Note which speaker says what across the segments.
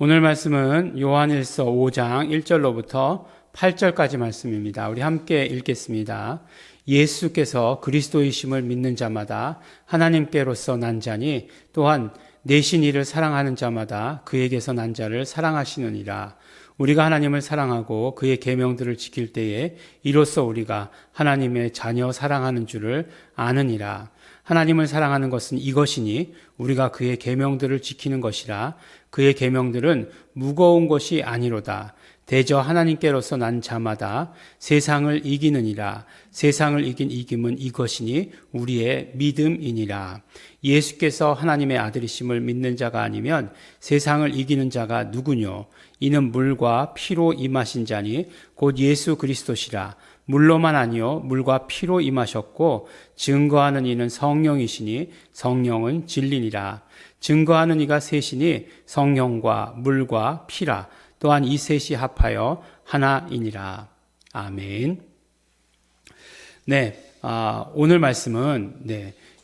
Speaker 1: 오늘 말씀은 요한일서 5장 1절로부터 8절까지 말씀입니다. 우리 함께 읽겠습니다. 예수께서 그리스도이심을 믿는 자마다 하나님께로서 난 자니 또한 내신 이를 사랑하는 자마다 그에게서 난 자를 사랑하시느니라. 우리가 하나님을 사랑하고 그의 계명들을 지킬 때에 이로써 우리가 하나님의 자녀 사랑하는 줄을 아느니라. 하나님을 사랑하는 것은 이것이니 우리가 그의 계명들을 지키는 것이라. 그의 계명들은 무거운 것이 아니로다. 대저 하나님께로서 난 자마다 세상을 이기느니라. 세상을 이긴 이김은 이것이니 우리의 믿음이니라. 예수께서 하나님의 아들이심을 믿는 자가 아니면 세상을 이기는 자가 누구뇨? 이는 물과 피로 임하신 자니 곧 예수 그리스도시라. 물로만 아니요 물과 피로 임하셨고 증거하는 이는 성령이시니 성령은 진리니라. 증거하는 이가 셋이니 성령과 물과 피라. 또한 이 셋이 합하여 하나이니라. 아멘. 오늘 말씀은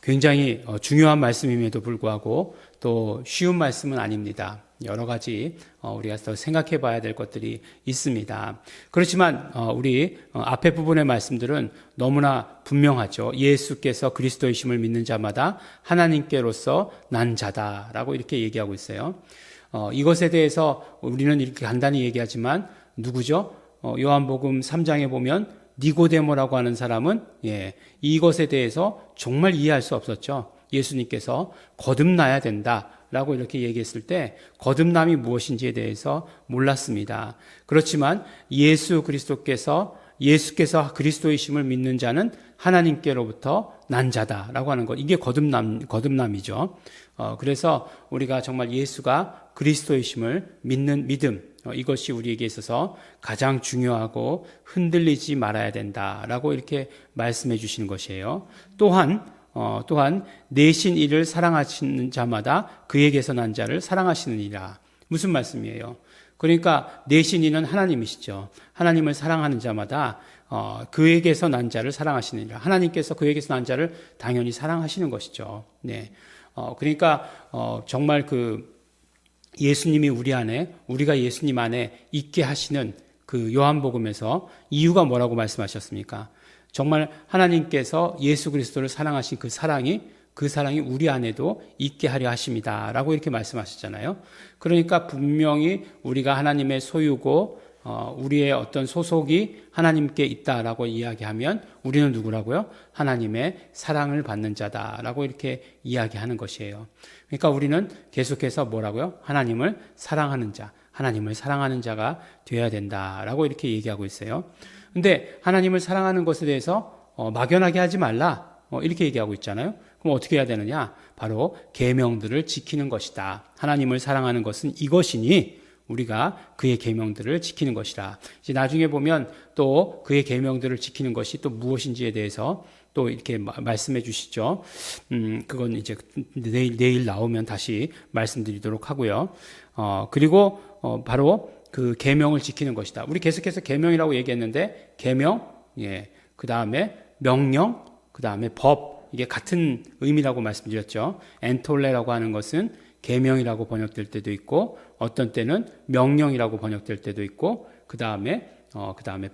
Speaker 1: 굉장히 중요한 말씀임에도 불구하고 또 쉬운 말씀은 아닙니다. 여러 가지 우리가 더 생각해 봐야 될 것들이 있습니다. 그렇지만 우리 앞에 부분의 말씀들은 너무나 분명하죠. 예수께서 그리스도이심을 믿는 자마다 하나님께로서 난 자다라고 이렇게 얘기하고 있어요. 이것에 대해서 우리는 이렇게 간단히 얘기하지만 누구죠? 요한복음 3장에 보면 니고데모라고 하는 사람은 이것에 대해서 정말 이해할 수 없었죠. 예수님께서 거듭나야 된다라고 이렇게 얘기했을 때 거듭남이 무엇인지에 대해서 몰랐습니다. 그렇지만 예수께서 그리스도이심을 믿는 자는 하나님께로부터 난 자다라고 하는 것, 이게 거듭남이죠. 그래서 우리가 정말 예수가 그리스도이심을 믿는 믿음, 이것이 우리에게 있어서 가장 중요하고 흔들리지 말아야 된다라고 이렇게 말씀해 주시는 것이에요. 또한 내신 이를 사랑하시는 자마다 그에게서 난 자를 사랑하시느니라. 무슨 말씀이에요? 그러니까 내신 이는 하나님이시죠. 하나님을 사랑하는 자마다 그에게서 난 자를 사랑하시느니라. 하나님께서 그에게서 난 자를 당연히 사랑하시는 것이죠. 그러니까 정말 예수님이 우리 안에, 우리가 예수님 안에 있게 하시는 그 요한복음에서 이유가 뭐라고 말씀하셨습니까? 정말 하나님께서 예수 그리스도를 사랑하신 그 사랑이 우리 안에도 있게 하려 하십니다. 라고 이렇게 말씀하셨잖아요. 그러니까 분명히 우리가 하나님의 소유고, 우리의 어떤 소속이 하나님께 있다라고 이야기하면 우리는 누구라고요? 하나님의 사랑을 받는 자다라고 이렇게 이야기하는 것이에요. 그러니까 우리는 계속해서 뭐라고요? 하나님을 사랑하는 자가 되어야 된다라고 이렇게 얘기하고 있어요. 근데 하나님을 사랑하는 것에 대해서 막연하게 하지 말라 이렇게 얘기하고 있잖아요. 그럼 어떻게 해야 되느냐? 바로 계명들을 지키는 것이다. 하나님을 사랑하는 것은 이것이니 우리가 그의 계명들을 지키는 것이라. 이제 나중에 보면 또 그의 계명들을 지키는 것이 또 무엇인지에 대해서 또 이렇게 말씀해 주시죠. 그건 이제 내일 나오면 다시 말씀드리도록 하고요. 그리고 바로 그 계명을 지키는 것이다. 우리 계속해서 계명이라고 얘기했는데 계명, 그 다음에 명령, 그 다음에 법, 이게 같은 의미라고 말씀드렸죠. 엔톨레라고 하는 것은 계명이라고 번역될 때도 있고 어떤 때는 명령이라고 번역될 때도 있고 그 다음에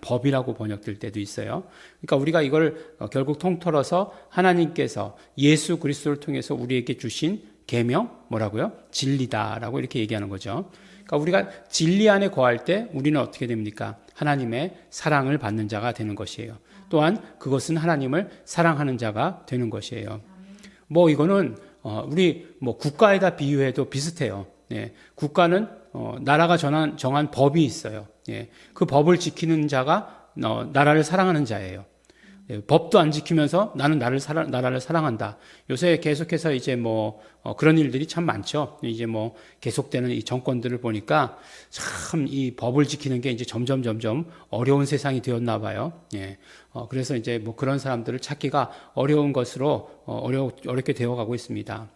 Speaker 1: 법이라고 번역될 때도 있어요. 그러니까 우리가 이걸 결국 통틀어서 하나님께서 예수 그리스도를 통해서 우리에게 주신 계명 뭐라고요? 진리다라고 이렇게 얘기하는 거죠. 그러니까 우리가 진리 안에 거할 때 우리는 어떻게 됩니까? 하나님의 사랑을 받는 자가 되는 것이에요. 또한 그것은 하나님을 사랑하는 자가 되는 것이에요. 이거는 우리 국가에다 비유해도 비슷해요. 국가는 나라가 정한 법이 있어요. 그 법을 지키는 자가 나라를 사랑하는 자예요. 법도 안 지키면서 나는 나라를 사랑한다. 요새 계속해서 이제 그런 일들이 참 많죠. 이제 계속되는 이 정권들을 보니까 참 이 법을 지키는 게 이제 점점 어려운 세상이 되었나 봐요. 그래서 이제 그런 사람들을 찾기가 어려운 것으로 어렵게 되어가고 있습니다.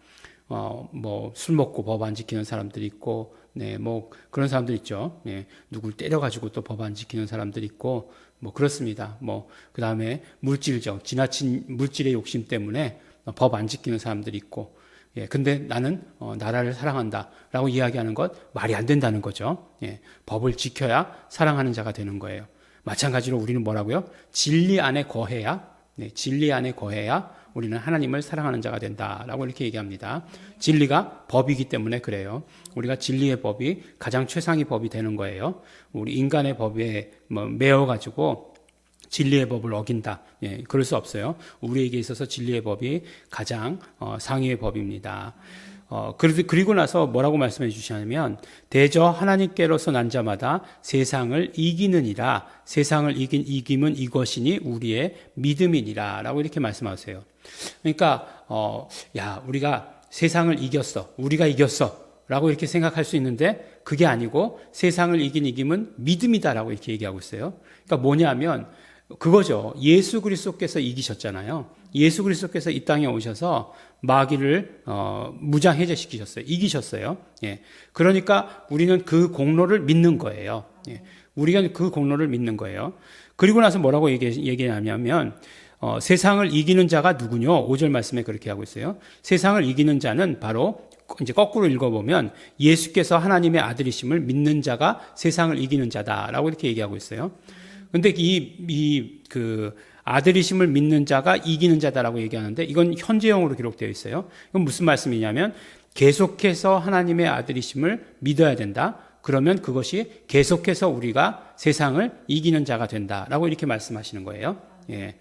Speaker 1: 술 먹고 법 안 지키는 사람들이 있고, 그런 사람들 있죠. 누굴 때려가지고 또 법 안 지키는 사람들이 있고, 그렇습니다. 그 다음에 지나친 물질의 욕심 때문에 법 안 지키는 사람들이 있고, 예, 근데 나는 나라를 사랑한다라고 이야기하는 것 말이 안 된다는 거죠. 예, 법을 지켜야 사랑하는 자가 되는 거예요. 마찬가지로 우리는 뭐라고요? 진리 안에 거해야, 네, 진리 안에 거해야 우리는 하나님을 사랑하는 자가 된다라고 이렇게 얘기합니다. 진리가 법이기 때문에 그래요. 우리가 진리의 법이 가장 최상의 법이 되는 거예요. 우리 인간의 법에 매여가지고 진리의 법을 어긴다. 예, 그럴 수 없어요. 우리에게 있어서 진리의 법이 가장 상위의 법입니다. 그리고 나서 뭐라고 말씀해 주시냐면, 대저 하나님께로서 난 자마다 세상을 이기느니라. 세상을 이김은 이것이니 우리의 믿음이니라. 라고 이렇게 말씀하세요. 그러니까, 우리가 세상을 이겼어. 우리가 이겼어. 라고 이렇게 생각할 수 있는데, 그게 아니고 세상을 이김은 믿음이다라고 이렇게 얘기하고 있어요. 그러니까 뭐냐면, 그거죠. 예수 그리스도께서 이기셨잖아요. 예수 그리스도께서 이 땅에 오셔서 마귀를 무장해제시키셨어요. 이기셨어요. 예. 그러니까 우리는 그 공로를 믿는 거예요. 예. 우리가 그 공로를 믿는 거예요. 그리고 나서 뭐라고 얘기하냐면 세상을 이기는 자가 누구뇨? 5절 말씀에 그렇게 하고 있어요. 세상을 이기는 자는 바로 이제 거꾸로 읽어보면 예수께서 하나님의 아들이심을 믿는 자가 세상을 이기는 자다라고 이렇게 얘기하고 있어요. 근데 그 아들이심을 믿는 자가 이기는 자다라고 얘기하는데 이건 현재형으로 기록되어 있어요. 이건 무슨 말씀이냐면 계속해서 하나님의 아들이심을 믿어야 된다. 그러면 그것이 계속해서 우리가 세상을 이기는 자가 된다라고 이렇게 말씀하시는 거예요. 예.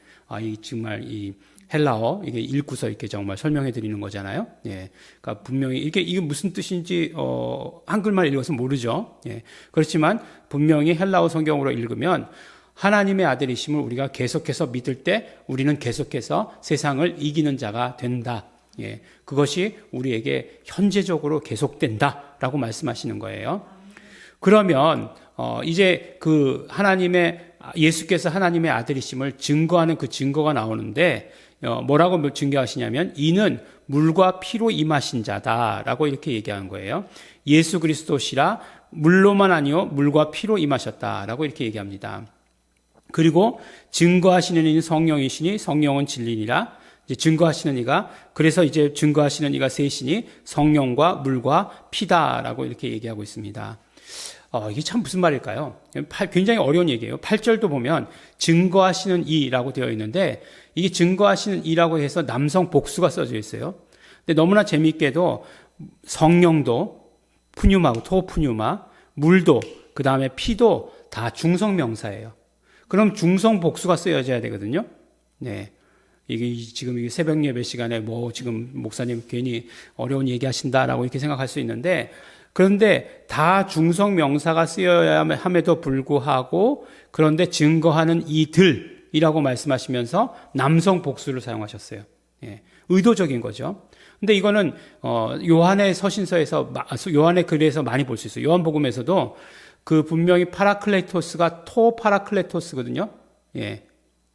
Speaker 1: 정말 이 헬라어 이게 읽고서 이렇게 정말 설명해 드리는 거잖아요. 예. 그러니까 분명히 이게 무슨 뜻인지 한글만 읽어서 모르죠. 예. 그렇지만 분명히 헬라어 성경으로 읽으면 하나님의 아들이심을 우리가 계속해서 믿을 때 우리는 계속해서 세상을 이기는 자가 된다. 예. 그것이 우리에게 현재적으로 계속된다라고 말씀하시는 거예요. 그러면 이제 그 예수께서 하나님의 아들이심을 증거하는 그 증거가 나오는데 뭐라고 증거하시냐면 이는 물과 피로 임하신 자다라고 이렇게 얘기하는 거예요. 예수 그리스도시라 물로만 아니요 물과 피로 임하셨다라고 이렇게 얘기합니다. 그리고 증거하시는 이는 성령이시니 성령은 진리니라. 이제 증거하시는 이가 그래서 이제 증거하시는 이가 셋이니 성령과 물과 피다라고 이렇게 얘기하고 있습니다. 이게 참 무슨 말일까요? 굉장히 어려운 얘기예요. 8절도 보면 증거하시는 이라고 되어 있는데 이게 증거하시는 이라고 해서 남성 복수가 써져 있어요. 근데 너무나 재미있게도 성령도 푸뉴마고 토푸뉴마, 물도 그 다음에 피도 다 중성 명사예요. 그럼 중성 복수가 쓰여져야 되거든요. 네. 이게 새벽 예배 시간에 지금 목사님 괜히 어려운 얘기 하신다라고 이렇게 생각할 수 있는데 그런데 다 중성 명사가 쓰여야 함에도 불구하고 그런데 증거하는 이들이라고 말씀하시면서 남성 복수를 사용하셨어요. 예. 의도적인 거죠. 근데 이거는 요한의 요한의 글에서 많이 볼 수 있어요. 요한복음에서도 그 분명히 파라클레토스가 토파라클레토스거든요. 예.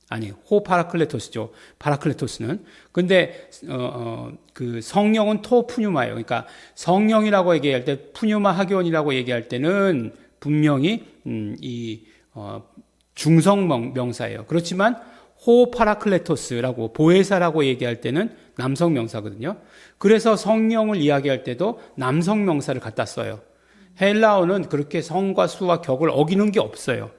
Speaker 1: 아니, 호파라클레토스죠. 파라클레토스는. 근데, 그 성령은 토푸뉴마예요. 그러니까 성령이라고 얘기할 때, 푸뉴마 하기원이라고 얘기할 때는 분명히, 중성 명사예요. 그렇지만, 호파라클레토스라고, 보혜사라고 얘기할 때는 남성 명사거든요. 그래서 성령을 이야기할 때도 남성 명사를 갖다 써요. 헬라어는 그렇게 성과 수와 격을 어기는 게 없어요.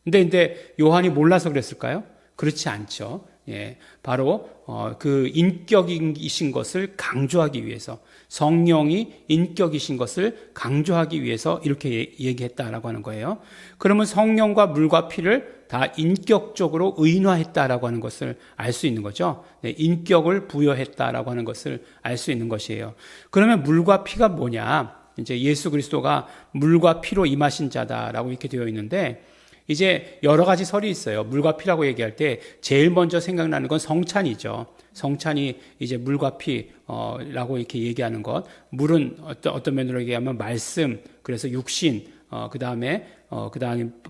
Speaker 1: 근데 요한이 몰라서 그랬을까요? 그렇지 않죠. 예, 바로 그 인격이신 것을 강조하기 위해서 성령이 인격이신 것을 강조하기 위해서 이렇게 얘기했다라고 하는 거예요. 그러면 성령과 물과 피를 다 인격적으로 의인화했다라고 하는 것을 알 수 있는 거죠. 네, 인격을 부여했다라고 하는 것을 알 수 있는 것이에요. 그러면 물과 피가 뭐냐? 이제 예수 그리스도가 물과 피로 임하신 자다라고 이렇게 되어 있는데 이제 여러 가지 설이 있어요. 물과 피라고 얘기할 때 제일 먼저 생각나는 건 성찬이죠. 성찬이 이제 물과 피라고 이렇게 얘기하는 것. 물은 어떤 면으로 얘기하면 말씀, 그래서 육신, 그 다음에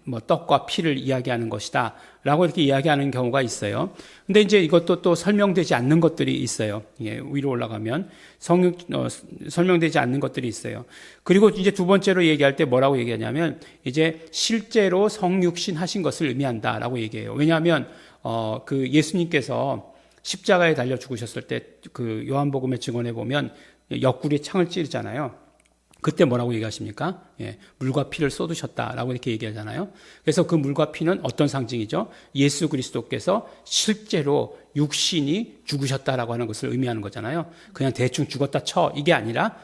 Speaker 1: 뭐 떡과 피를 이야기하는 것이다. 라고 이렇게 이야기하는 경우가 있어요. 근데 이제 이것도 또 설명되지 않는 것들이 있어요. 예, 위로 올라가면 설명되지 않는 것들이 있어요. 그리고 이제 두 번째로 얘기할 때 뭐라고 얘기하냐면 이제 실제로 성육신 하신 것을 의미한다라고 얘기해요. 왜냐하면 그 예수님께서 십자가에 달려 죽으셨을 때 그 요한복음의 증언에 보면 옆구리에 창을 찌르잖아요. 그때 뭐라고 얘기하십니까? 예, 물과 피를 쏟으셨다라고 이렇게 얘기하잖아요. 그래서 그 물과 피는 어떤 상징이죠? 예수 그리스도께서 실제로 육신이 죽으셨다라고 하는 것을 의미하는 거잖아요. 그냥 대충 죽었다 쳐 이게 아니라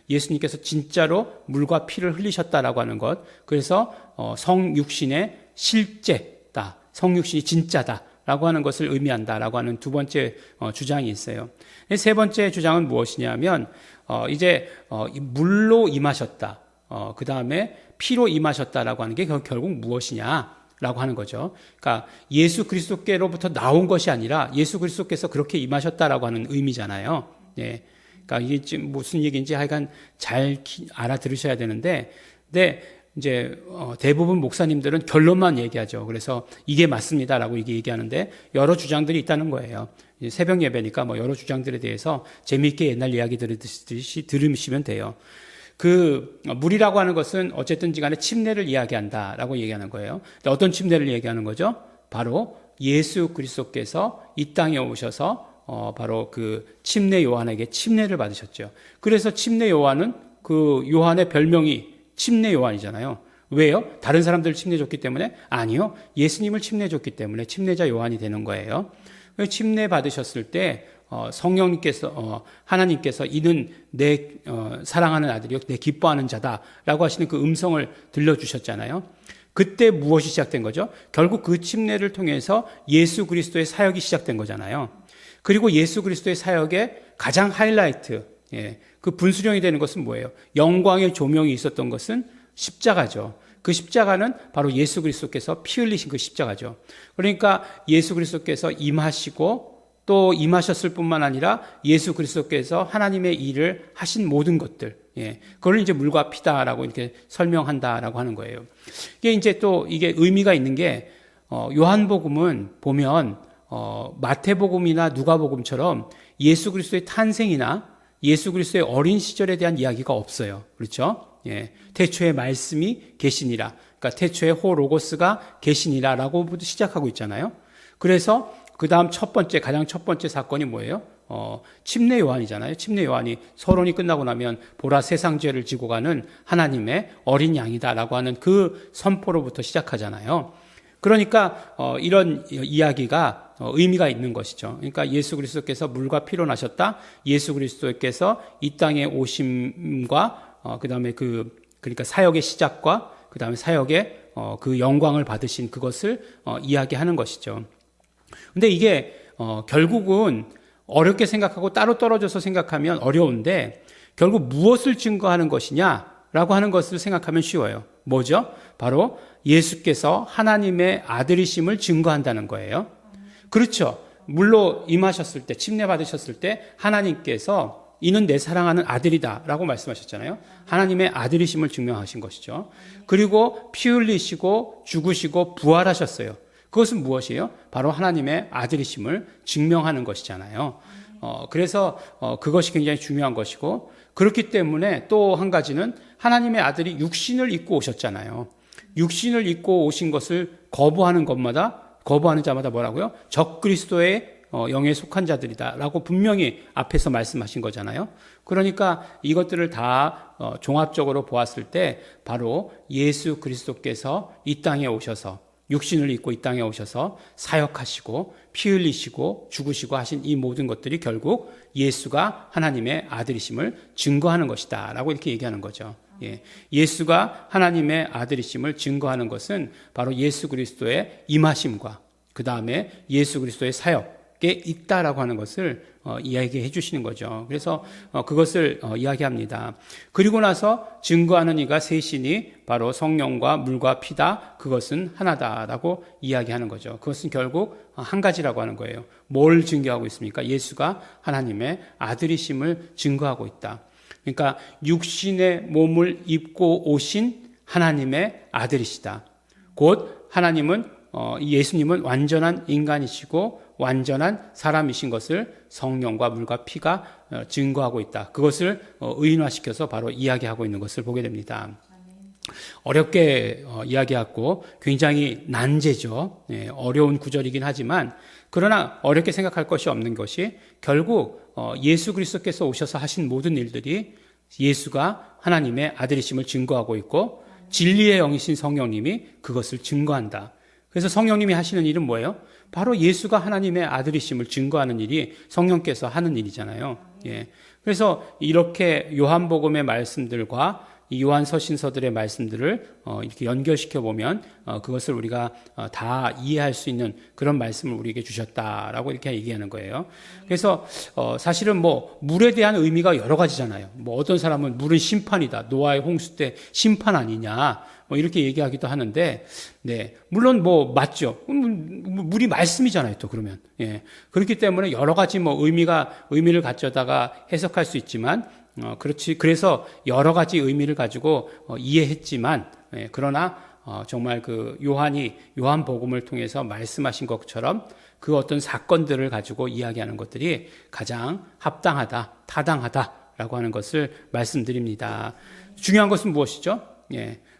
Speaker 1: 예수님께서 진짜로 물과 피를 흘리셨다라고 하는 것. 그래서 성육신의 실제다. 성육신이 진짜다. 라고 하는 것을 의미한다라고 하는 두 번째 주장이 있어요. 세 번째 주장은 무엇이냐면 이제 물로 임하셨다. 그 다음에 피로 임하셨다라고 하는 게 결국 무엇이냐라고 하는 거죠. 그러니까 예수 그리스도께로부터 나온 것이 아니라 예수 그리스도께서 그렇게 임하셨다라고 하는 의미잖아요. 네. 그러니까 이게 지금 무슨 얘기인지 하여간 잘 알아들으셔야 되는데, 이제 대부분 목사님들은 결론만 얘기하죠. 그래서 이게 맞습니다라고 이게 얘기하는데 여러 주장들이 있다는 거예요. 새벽 예배니까 뭐 여러 주장들에 대해서 재미있게 옛날 이야기 들으듯이 들으시면 돼요. 그 물이라고 하는 것은 어쨌든지 간에 침례를 이야기한다라고 얘기하는 거예요. 어떤 침례를 얘기하는 거죠? 바로 예수 그리스도께서 이 땅에 오셔서 바로 그 침례 요한에게 침례를 받으셨죠. 그래서 침례 요한은 그 요한의 별명이 침례 요한이잖아요. 왜요? 다른 사람들을 침례줬기 때문에? 아니요. 예수님을 침례줬기 때문에 침례자 요한이 되는 거예요. 침례 받으셨을 때 성령님께서 하나님께서 이는 내 사랑하는 아들이요 내 기뻐하는 자다라고 하시는 그 음성을 들려주셨잖아요. 그때 무엇이 시작된 거죠? 결국 그 침례를 통해서 예수 그리스도의 사역이 시작된 거잖아요. 그리고 예수 그리스도의 사역의 가장 하이라이트, 그 분수령이 되는 것은 뭐예요? 영광의 조명이 있었던 것은 십자가죠. 그 십자가는 바로 예수 그리스도께서 피 흘리신 그 십자가죠. 그러니까 예수 그리스도께서 임하시고 또 임하셨을 뿐만 아니라 예수 그리스도께서 하나님의 일을 하신 모든 것들, 그걸 이제 물과 피다라고 이렇게 설명한다라고 하는 거예요. 이게 이제 또 이게 의미가 있는 게 요한복음은 보면 마태복음이나 누가복음처럼 예수 그리스도의 탄생이나 예수 그리스도의 어린 시절에 대한 이야기가 없어요. 그렇죠? 태초에 말씀이 계시니라. 그러니까 태초에 호 로고스가 계시니라라고 시작하고 있잖아요. 그래서 그 다음 가장 첫 번째 사건이 뭐예요? 침례 요한이잖아요. 침례 요한이 서론이 끝나고 나면 보라 세상 죄를 지고 가는 하나님의 어린 양이다라고 하는 그 선포로부터 시작하잖아요. 그러니까 이런 이야기가 의미가 있는 것이죠. 그러니까 예수 그리스도께서 물과 피로 나셨다. 예수 그리스도께서 이 땅에 오심과 그다음에 그러니까 사역의 시작과 그다음에 사역의 그 영광을 받으신 그것을 이야기하는 것이죠. 근데 이게 결국은 어렵게 생각하고 따로 떨어져서 생각하면 어려운데 결국 무엇을 증거하는 것이냐라고 하는 것을 생각하면 쉬워요. 뭐죠? 바로 예수께서 하나님의 아들이심을 증거한다는 거예요. 그렇죠. 물로 임하셨을 때, 침례 받으셨을 때 하나님께서 이는 내 사랑하는 아들이다 라고 말씀하셨잖아요. 하나님의 아들이심을 증명하신 것이죠. 그리고 피 흘리시고 죽으시고 부활하셨어요. 그것은 무엇이에요? 바로 하나님의 아들이심을 증명하는 것이잖아요. 그래서 그것이 굉장히 중요한 것이고, 그렇기 때문에 또 한 가지는 하나님의 아들이 육신을 입고 오셨잖아요. 육신을 입고 오신 것을 거부하는 자마다 뭐라고요? 적그리스도의 영에 속한 자들이다라고 분명히 앞에서 말씀하신 거잖아요. 그러니까 이것들을 다 종합적으로 보았을 때 바로 예수 그리스도께서 이 땅에 오셔서 육신을 입고 이 땅에 오셔서 사역하시고 피 흘리시고 죽으시고 하신 이 모든 것들이 결국 예수가 하나님의 아들이심을 증거하는 것이다 라고 이렇게 얘기하는 거죠. 예수가 하나님의 아들이심을 증거하는 것은 바로 예수 그리스도의 임하심과 그 다음에 예수 그리스도의 사역에 있다라고 하는 것을 이야기해 주시는 거죠. 그래서 그것을 이야기합니다. 그리고 나서 증거하는 이가 셋이니 바로 성령과 물과 피다. 그것은 하나다라고 이야기하는 거죠. 그것은 결국 한 가지라고 하는 거예요. 뭘 증거하고 있습니까? 예수가 하나님의 아들이심을 증거하고 있다. 그러니까 육신의 몸을 입고 오신 하나님의 아들이시다. 곧 예수님은 완전한 인간이시고 완전한 사람이신 것을 성령과 물과 피가 증거하고 있다. 그것을 의인화시켜서 바로 이야기하고 있는 것을 보게 됩니다. 어렵게 이야기하고 굉장히 난제죠. 어려운 구절이긴 하지만 그러나 어렵게 생각할 것이 없는 것이 결국 예수 그리스도께서 오셔서 하신 모든 일들이 예수가 하나님의 아들이심을 증거하고 있고 진리의 영이신 성령님이 그것을 증거한다. 그래서 성령님이 하시는 일은 뭐예요? 바로 예수가 하나님의 아들이심을 증거하는 일이 성령께서 하는 일이잖아요. 그래서 이렇게 요한복음의 말씀들과 이 요한 서신서들의 말씀들을 이렇게 연결시켜 보면 그것을 우리가 다 이해할 수 있는 그런 말씀을 우리에게 주셨다라고 이렇게 얘기하는 거예요. 그래서 사실은 뭐 물에 대한 의미가 여러 가지잖아요. 뭐 어떤 사람은 물은 심판이다. 노아의 홍수 때 심판 아니냐. 뭐 이렇게 얘기하기도 하는데, 물론 뭐 맞죠. 물이 말씀이잖아요. 또 그러면 그렇기 때문에 여러 가지 뭐 의미를 갖춰다가 해석할 수 있지만. 그래서 여러 가지 의미를 가지고 이해했지만, 그러나 정말 그 요한복음을 통해서 말씀하신 것처럼 그 어떤 사건들을 가지고 이야기하는 것들이 가장 합당하다, 타당하다라고 하는 것을 말씀드립니다. 중요한 것은 무엇이죠?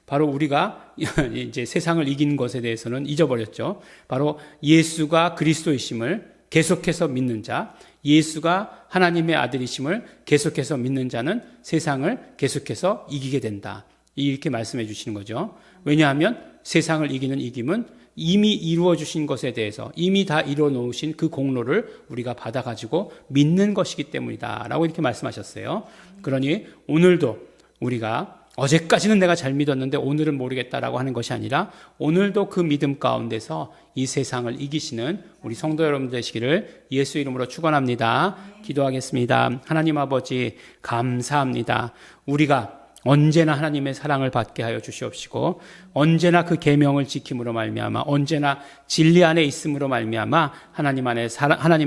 Speaker 1: 바로 우리가 이제 세상을 이긴 것에 대해서는 잊어버렸죠. 바로 예수가 그리스도이심을 계속해서 믿는 자, 예수가 하나님의 아들이심을 계속해서 믿는 자는 세상을 계속해서 이기게 된다. 이렇게 말씀해 주시는 거죠. 왜냐하면 세상을 이기는 이김은 이미 이루어 주신 것에 대해서 이미 다 이루어 놓으신 그 공로를 우리가 받아가지고 믿는 것이기 때문이다. 라고 이렇게 말씀하셨어요. 그러니 오늘도 우리가 어제까지는 내가 잘 믿었는데 오늘은 모르겠다라고 하는 것이 아니라 오늘도 그 믿음 가운데서 이 세상을 이기시는 우리 성도 여러분 되시기를 예수 이름으로 축원합니다. 기도하겠습니다. 하나님 아버지 감사합니다. 우리가 언제나 하나님의 사랑을 받게 하여 주시옵시고 언제나 그 계명을 지킴으로 말미암아 언제나 진리 안에 있음으로 말미암아 하나님의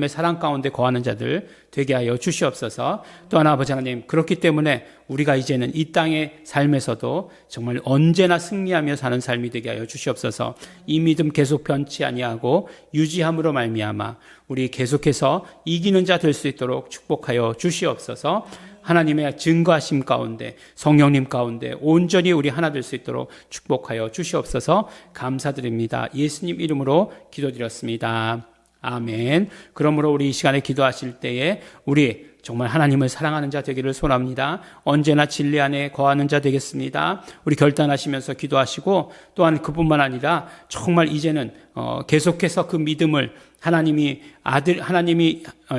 Speaker 1: 사랑 가운데 거하는 자들 되게 하여 주시옵소서. 또한 아버지 하나님 그렇기 때문에 우리가 이제는 이 땅의 삶에서도 정말 언제나 승리하며 사는 삶이 되게 하여 주시옵소서. 이 믿음 계속 변치 아니하고 유지함으로 말미암아 우리 계속해서 이기는 자 될 수 있도록 축복하여 주시옵소서. 하나님의 증거하심 가운데 성령님 가운데 온전히 우리 하나 될 수 있도록 축복하여 주시옵소서. 감사드립니다. 예수님 이름으로 기도드렸습니다. 아멘. 그러므로 우리 이 시간에 기도하실 때에 우리 정말 하나님을 사랑하는 자 되기를 소원합니다. 언제나 진리 안에 거하는 자 되겠습니다. 우리 결단하시면서 기도하시고 또한 그뿐만 아니라 정말 이제는 계속해서 그 믿음을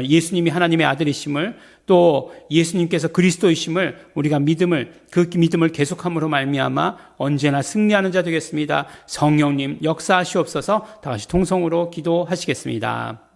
Speaker 1: 예수님이 하나님의 아들이심을 또 예수님께서 그리스도이심을 우리가 그 믿음을 계속함으로 말미암아 언제나 승리하는 자 되겠습니다. 성령님 역사하시옵소서. 다 같이 통성으로 기도하시겠습니다.